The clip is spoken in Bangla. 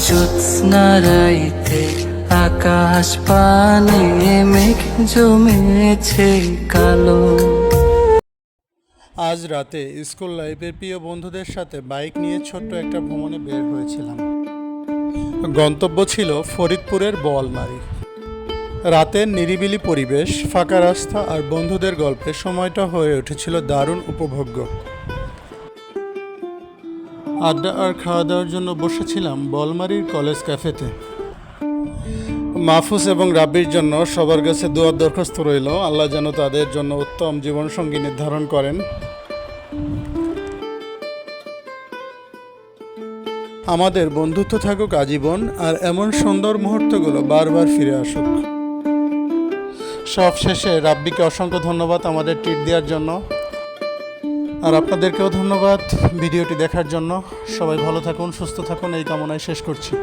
জ্যোৎস্না রাইতে আকাশ পানে মেঘ জমেছে কালো। আজ রাতে স্কুল লাইফের প্রিয় বন্ধুদের সাথে বাইক নিয়ে ছোট্ট একটা ভ্রমণে বের হয়েছিলাম। গন্তব্য ছিল ফরিদপুরের বোয়ালমারী। রাতের নিরিবিলি পরিবেশ, ফাঁকা রাস্তা আর বন্ধুদের গল্পে সময়টা হয়ে উঠেছিল দারুণ উপভোগ্য। আড্ডা আর খাওয়া দাওয়ার জন্য বসেছিলাম বোয়ালমারীর কলেজ ক্যাফেতে। মাহফুজ এবং রাব্বির জন্য সবার কাছে দোয়ার দরখাস্ত রইল, আল্লাহ যেন তাদের জন্য উত্তম জীবনসঙ্গী নির্ধারণ করেন। আমাদের বন্ধুত্ব থাকুক আজীবন, আর এমন সুন্দর মুহূর্তগুলো বারবার ফিরে আসুক। সব শেষে রাব্বিকে অসংখ্য ধন্যবাদ আমাদের ট্রিট দেওয়ার জন্য, আর আপনাদেরকেও ধন্যবাদ ভিডিওটি দেখার জন্য। সবাই ভালো থাকুন, সুস্থ থাকুন, এই কামনায় শেষ করছি।